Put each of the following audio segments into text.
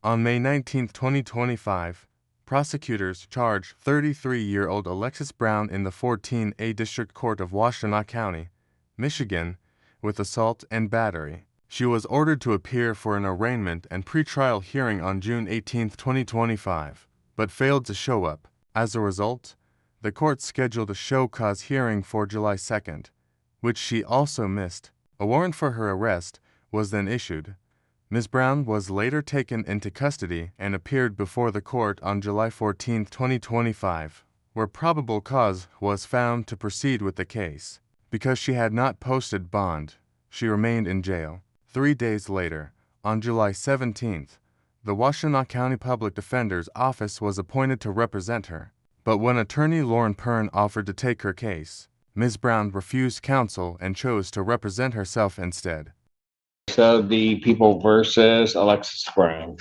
On May 19, 2025, prosecutors charged 33-year-old Alexis Brown in the 14A District Court of Washtenaw County, Michigan, with assault and battery. She was ordered to appear for an arraignment and pretrial hearing on June 18, 2025, but failed to show up. As a result, the court scheduled a show cause hearing for July 2nd, which she also missed. A warrant for her arrest was then issued. Ms. Brown was later taken into custody and appeared before the court on July 14, 2025, where probable cause was found to proceed with the case. Because she had not posted bond, she remained in jail. 3 days later, on July 17th, the Washtenaw County Public Defender's Office was appointed to represent her. But when attorney Lauren Pern offered to take her case, Ms. Brown refused counsel and chose to represent herself instead. So the people versus Alexis Brown.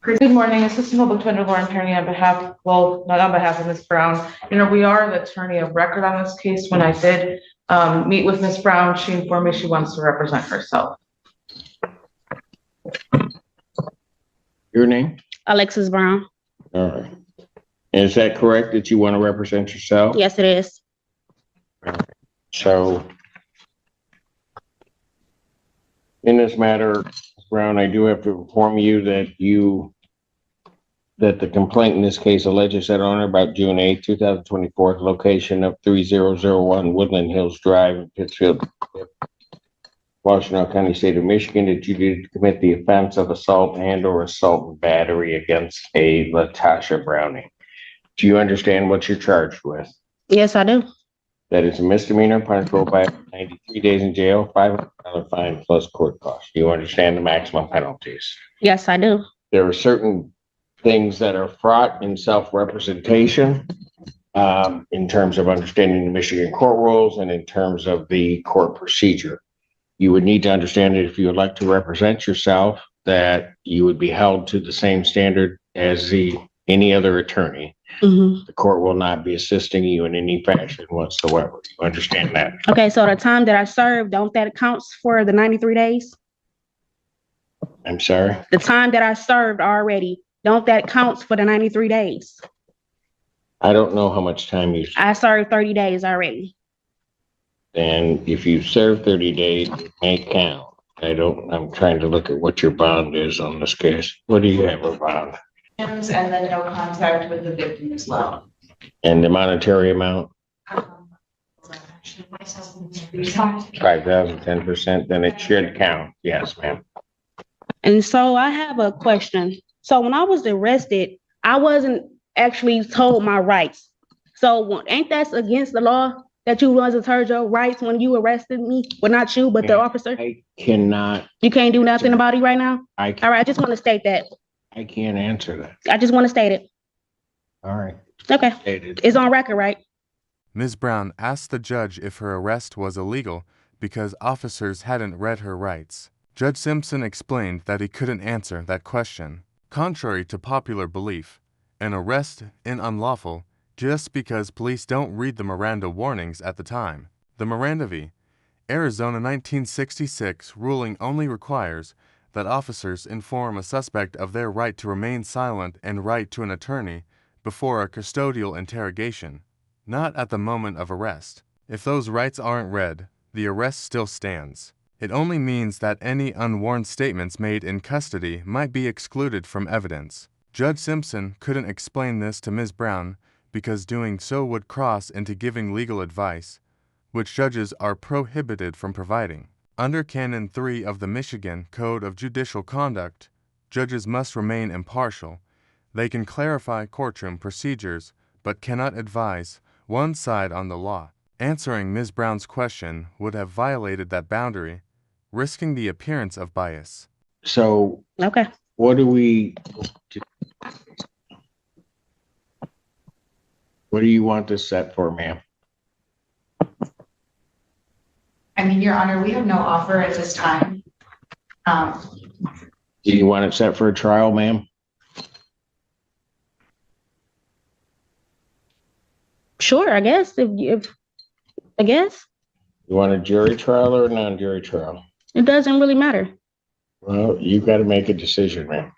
Good morning, Assistant Public Defender Lauren Perry on behalf, well, not on behalf of Ms. Brown. We are the attorney of record on this case. When I did meet with Ms. Brown, she informed me she wants to represent herself. Your name? Alexis Brown. All right. Is that correct that you want to represent yourself? Yes, it is. So in this matter, Ms. Brown, I do have to inform you that the complaint in this case alleges that on or about June 8, 2024, location of 3001 Woodland Hills Drive in Pittsfield, Washtenaw County, State of Michigan, that you did commit the offense of assault and/or assault and battery against a Latasha Browning. Do you understand what you're charged with? Yes, I do. That is a misdemeanor, punishable by 93 days in jail, $500 fine plus court costs. Do you understand the maximum penalties? Yes, I do. There are certain things that are fraught in self-representation in terms of understanding the Michigan court rules and in terms of the court procedure. You would need to understand that if you would like to represent yourself, that you would be held to the same standard as any other attorney. Mm-hmm. The court will not be assisting you in any fashion whatsoever. You understand that? Okay, so the time that I served, don't that counts for the 93 days? I'm sorry? The time that I served already, don't that counts for the 93 days? I don't know how much time you I served 30 days already. and if you serve 30 days, it may count. I'm trying to look at what your bond is on this case. What do you have a bond? And then no contact with the victim as well. And the monetary amount? 5,000, 10%, then it should count. Yes, ma'am. And so I have a question. So when I was arrested, I wasn't actually told my rights. So ain't that against the law that you wasn't told your rights when you arrested me? Well, not you, but the officer. I cannot. You can't do nothing about it right now? I All right, I just want to state that. I can't answer that. I just want to state it. All right. Okay. Stated. It's on record, right? Ms. Brown asked the judge if her arrest was illegal because officers hadn't read her rights. Judge Simpson explained that he couldn't answer that question. Contrary to popular belief, an arrest is unlawful just because police don't read the Miranda warnings at the time. The Miranda v. Arizona 1966 ruling only requires that officers inform a suspect of their right to remain silent and right to an attorney before a custodial interrogation, not at the moment of arrest. If those rights aren't read, the arrest still stands. It only means that any unwarned statements made in custody might be excluded from evidence. Judge Simpson couldn't explain this to Ms. Brown because doing so would cross into giving legal advice, which judges are prohibited from providing. Under Canon 3 of the Michigan Code of Judicial Conduct, judges must remain impartial. They can clarify courtroom procedures, but cannot advise one side on the law. Answering Ms. Brown's question would have violated that boundary, risking the appearance of bias. So, Okay. what do you want this set for, ma'am? I mean, Your Honor, we have no offer at this time. Do you want it set for a trial, ma'am? Sure, I guess. I guess You want a jury trial or a non-jury trial? it doesn't really matter. Well, you got to make a decision, man.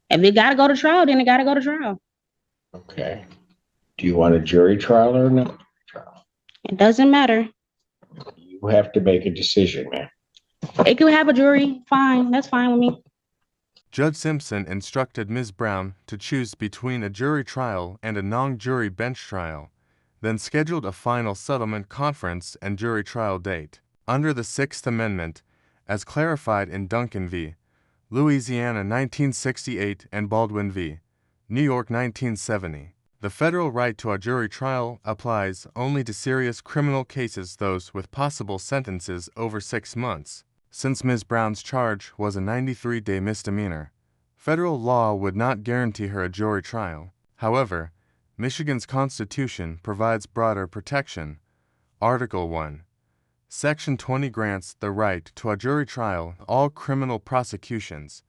If it gotta go to trial, then it gotta go to trial. Okay. Do you want a jury trial or not? It doesn't matter. You have to make a decision, man. It could have a jury, fine, that's fine with me. Judge Simpson instructed Ms. Brown to choose between a jury trial and a non-jury bench trial, then scheduled a final settlement conference and jury trial date. Under the Sixth Amendment, as clarified in Duncan v. Louisiana 1968 and Baldwin v. New York 1970, the federal right to a jury trial applies only to serious criminal cases, those with possible sentences over 6 months. Since Ms. Brown's charge was a 93-day misdemeanor, federal law would not guarantee her a jury trial. However, Michigan's Constitution provides broader protection. Article 1, Section 20 grants the right to a jury trial in all criminal prosecutions,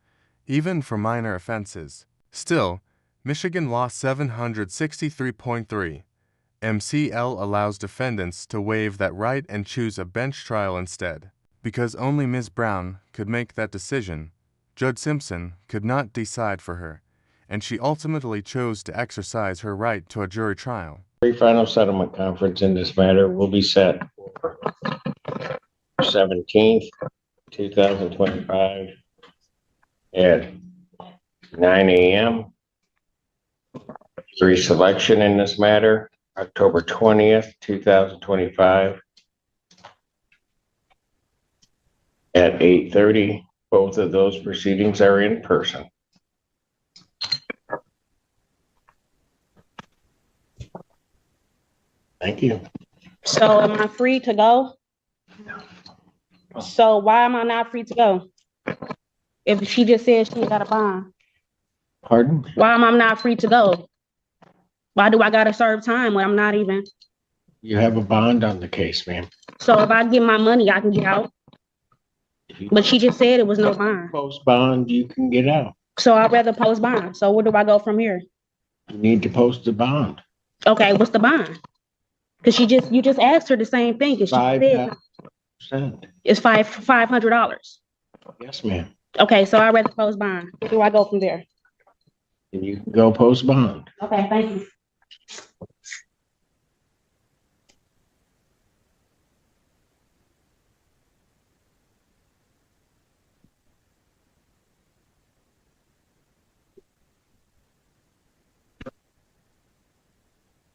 even for minor offenses. Still, Michigan Law 763.3 MCL allows defendants to waive that right and choose a bench trial instead. Because only Ms. Brown could make that decision, Judge Simpson could not decide for her, and she ultimately chose to exercise her right to a jury trial. The final settlement conference in this matter will be set for 17th, 2025 at 9 a.m. Jury selection in this matter, October 20th, 2025 at 8:30. Both of those proceedings are in person. Thank you. So am I free to go? So why am I not free to go? If she just said she got a bond, Pardon? why am I not free to go? Why do I gotta serve time when I'm not even? You have a bond on the case, ma'am. So if I get my money, I can get out. If you But she just said it was no bond. post bond, you can get out. So I'd rather post bond. So where do I go from here? You need to post the bond. Okay, what's the bond? Cause you just asked her the same thing. Cause she said 5%. it's $500. Yes, ma'am. Okay, so I'd rather post bond. Where do I go from there? And you can go post bond. Okay, thank you.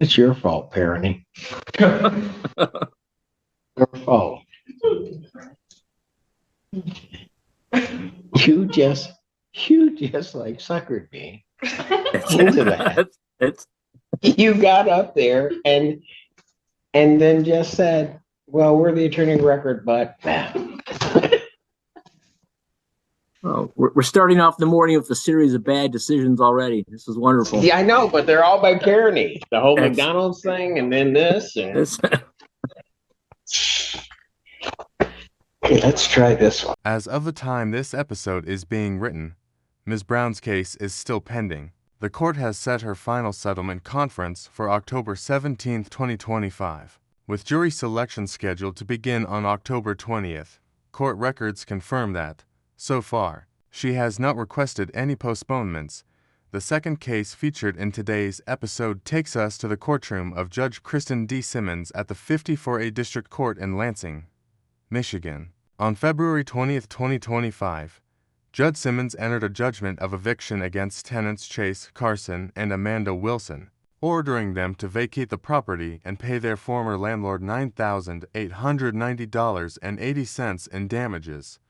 It's your fault, parenting. Your fault. You just like suckered me into that. You got up there and then just said, well, we're the attorney of record, but Oh, we're starting off the morning with a series of bad decisions already. This is wonderful. yeah, I know, but they're all by parenting. The whole McDonald's thing and then this. And okay, let's try this one. As of the time this episode is being written, Ms. Brown's case is still pending. The court has set her final settlement conference for October 17, 2025, with jury selection scheduled to begin on October 20th. Court records confirm that, so far, she has not requested any postponements. The second case featured in today's episode takes us to the courtroom of Judge Kristen D. Simmons at the 54A District Court in Lansing, Michigan. On February 20th, 2025, Judge Simmons entered a judgment of eviction against tenants Chase Carson and Amanda Wilson, ordering them to vacate the property and pay their former landlord $9,890.80 in damages.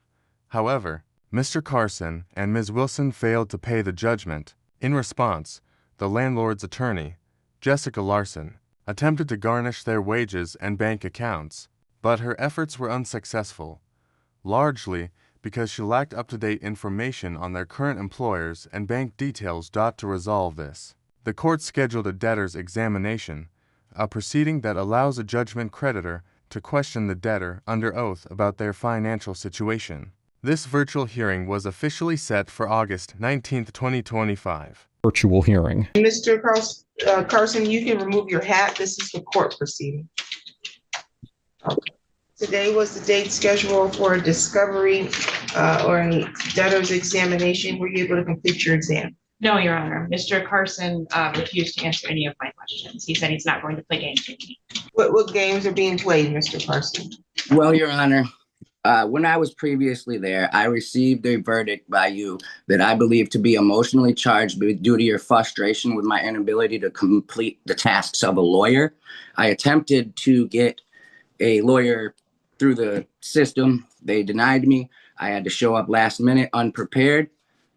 However, Mr. Carson and Ms. Wilson failed to pay the judgment. In response, the landlord's attorney, Jessica Larson, attempted to garnish their wages and bank accounts, but her efforts were unsuccessful, largely because she lacked up-to-date information on their current employers and bank details. To resolve this, the court scheduled a debtor's examination, a proceeding that allows a judgment creditor to question the debtor under oath about their financial situation. This virtual hearing was officially set for August 19, 2025. Virtual hearing. Mr. Carson, you can remove your hat. This is the court proceeding. Today was the date scheduled for a discovery or a debtor's examination. Were you able to complete your exam? No, Your Honor. Mr. Carson refused to answer any of my questions. He said he's not going to play games with me. What games are being played, Mr. Carson? Well, Your Honor, when I was previously there, I received a verdict by you that I believe to be emotionally charged due to your frustration with my inability to complete the tasks of a lawyer. I attempted to get a lawyer through the system. They denied me. I had to show up last minute unprepared,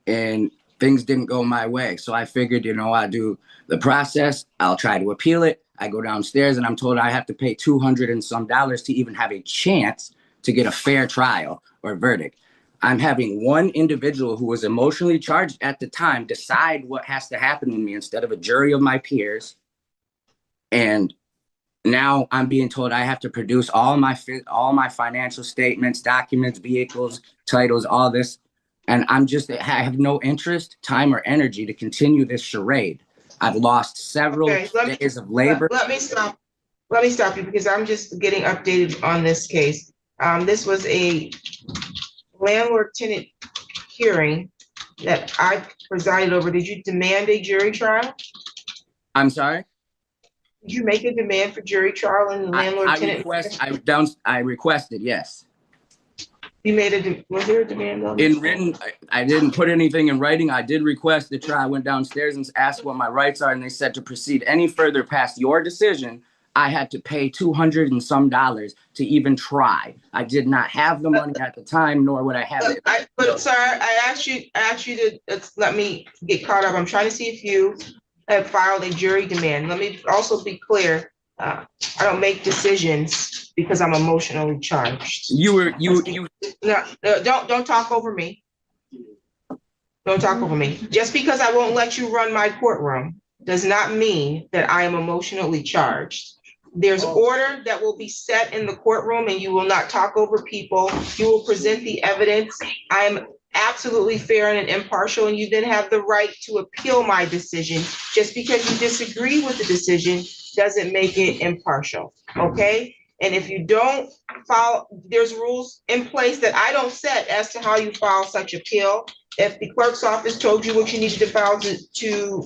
and things didn't go my way. So I figured, I'll do the process. I'll try to appeal it. I go downstairs and I'm told I have to pay $200 and some to even have a chance to get a fair trial or verdict. I'm having one individual who was emotionally charged at the time decide what has to happen with me instead of a jury of my peers. And now I'm being told I have to produce all my financial statements, documents, vehicles, titles, all this. And I have no interest, time, or energy to continue this charade. I've lost several days of labor. Let me stop you because I'm just getting updated on this case. This was a landlord-tenant hearing that I presided over. Did you demand a jury trial? I'm sorry? Did you make a demand for jury trial in landlord-tenant? I requested, yes. You was there a demand on In this? written, I didn't put anything in writing. I did request the trial. I went downstairs and asked what my rights are, and they said to proceed any further past your decision, I had to pay $200 and some to even try. I did not have the money at the time, nor would I have it. But sir, I asked you to let me get caught up. I'm trying to see if you have filed a jury demand. Let me also be clear. I don't make decisions because I'm emotionally charged. No, Don't talk over me. Don't talk over me. Just because I won't let you run my courtroom does not mean that I am emotionally charged. There's order that will be set in the courtroom and you will not talk over people. You will present the evidence. I'm absolutely fair and impartial, and you then have the right to appeal my decision. Just because you disagree with the decision doesn't make it impartial, okay? And if you don't follow, there's rules in place that I don't set as to how you file such appeal. If the clerk's office told you what you needed to file to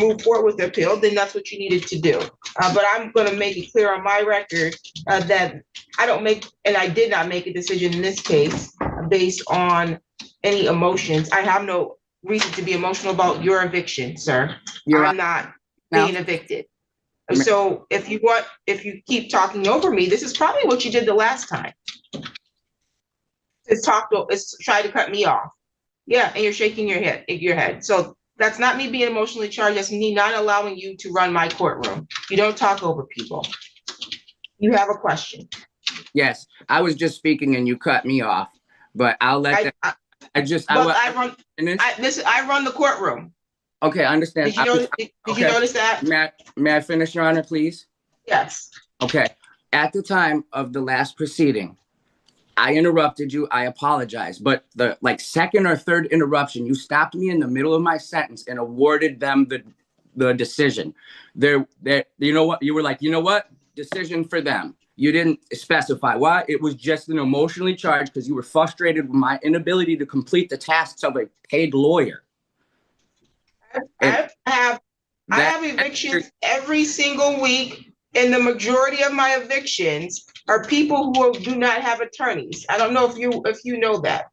move forward with the appeal, then that's what you needed to do. But I'm going to make it clear on my record that I did not make a decision in this case based on any emotions. I have no reason to be emotional about your eviction, sir. I'm not being evicted. So if you keep talking over me, this is probably what you did the last time. It's try to cut me off. Yeah, and you're shaking your head. So that's not me being emotionally charged. That's me not allowing you to run my courtroom. You don't talk over people. You have a question. Yes, I was just speaking and you cut me off, but I'll let I run the courtroom. Okay, I understand. Did you notice that? May I finish, Your Honor, please? Yes. Okay. At the time of the last proceeding, I interrupted you. I apologize. But the second or third interruption, you stopped me in the middle of my sentence and awarded them the decision. You know what? You were like, you know what? Decision for them. You didn't specify why. It was just an emotionally charged because you were frustrated with my inability to complete the tasks of a paid lawyer. I have evictions every single week, and the majority of my evictions are people who do not have attorneys. I don't know if you know that.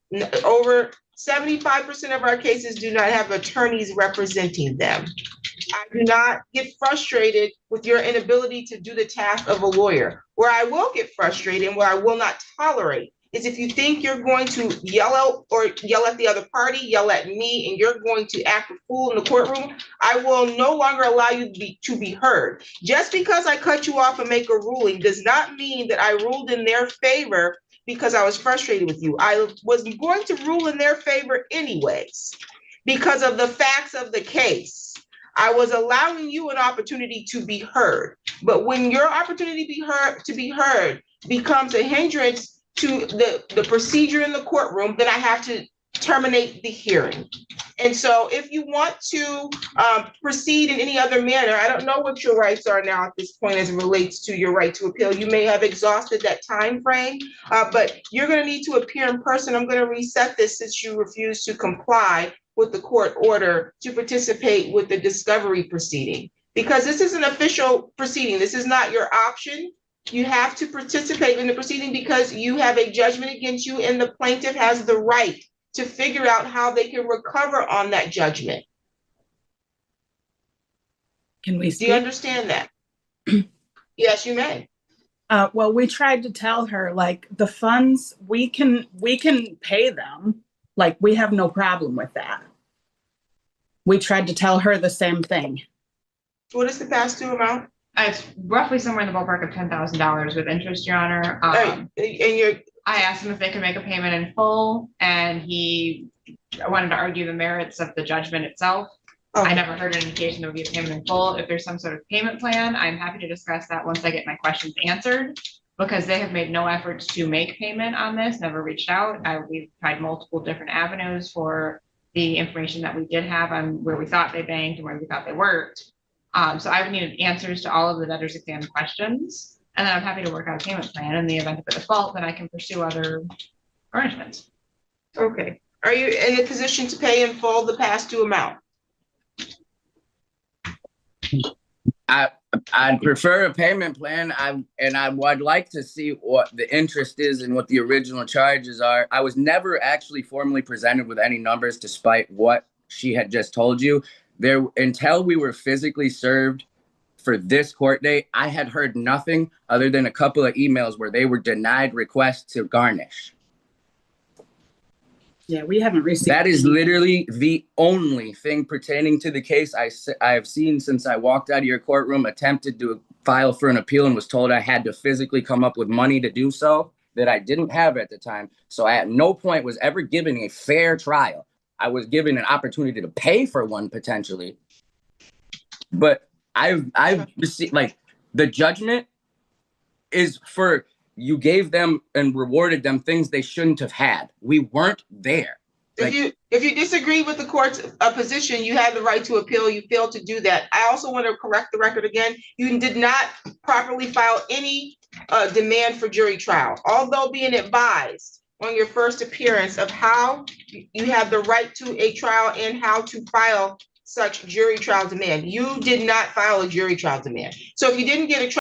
Over 75% of our cases do not have attorneys representing them. I do not get frustrated with your inability to do the task of a lawyer. Where I will get frustrated and where I will not tolerate is if you think you're going to yell out or yell at the other party, yell at me, and you're going to act a fool in the courtroom, I will no longer allow you to be heard. Just because I cut you off and make a ruling does not mean that I ruled in their favor because I was frustrated with you. I was going to rule in their favor anyways because of the facts of the case. I was allowing you an opportunity to be heard. But when your opportunity to be heard becomes a hindrance to the procedure in the courtroom, then I have to terminate the hearing. And so if you want to proceed in any other manner, I don't know what your rights are now at this point as it relates to your right to appeal. You may have exhausted that time frame, but you're going to need to appear in person. I'm going to reset this since you refuse to comply with the court order to participate with the discovery proceeding. Because this is an official proceeding. This is not your option. You have to participate in the proceeding because you have a judgment against you and the plaintiff has the right to figure out how they can recover on that judgment. Can we Do you speak? understand that? Yes, you may. Well, we tried to tell her, like, the funds, we can pay them. Like, we have no problem with that. We tried to tell her the same thing. What is the past due amount? It's roughly somewhere in the ballpark of $10,000 with interest, Your Honor. And I asked him if they could make a payment in full, and he wanted to argue the merits of the judgment itself. I never heard an indication there would be a payment in full. If there's some sort of payment plan, I'm happy to discuss that once I get my questions answered, because they have made no efforts to make payment on this, never reached out. We've tried multiple different avenues for the information that we did have on where we thought they banked and where we thought they worked. So I would need answers to all of the debtors exam questions, and then I'm happy to work out a payment plan. In the event of a default, then I can pursue other arrangements. Okay. Are you in a position to pay in full the past due amount? I'd prefer a payment plan. I would like to see what the interest is and what the original charges are. I was never actually formally presented with any numbers, despite what she had just told you. Until we were physically served for this court date, I had heard nothing other than a couple of emails where they were denied requests to garnish. Yeah, we haven't received. That is literally the only thing pertaining to the case I have seen since I walked out of your courtroom, attempted to file for an appeal and was told I had to physically come up with money to do so that I didn't have at the time. So I at no point was ever given a fair trial. I was given an opportunity to pay for one potentially, but I've received, like, the judgment is for, you gave them and rewarded them things they shouldn't have had. We weren't there. If you disagree with the court's position, you have the right to appeal. You failed to do that. I also want to correct the record again. You did not properly file any demand for jury trial, although being advised on your first appearance of how you have the right to a trial and how to file such jury trial demand. You did not file a jury trial demand. So if you didn't get a trial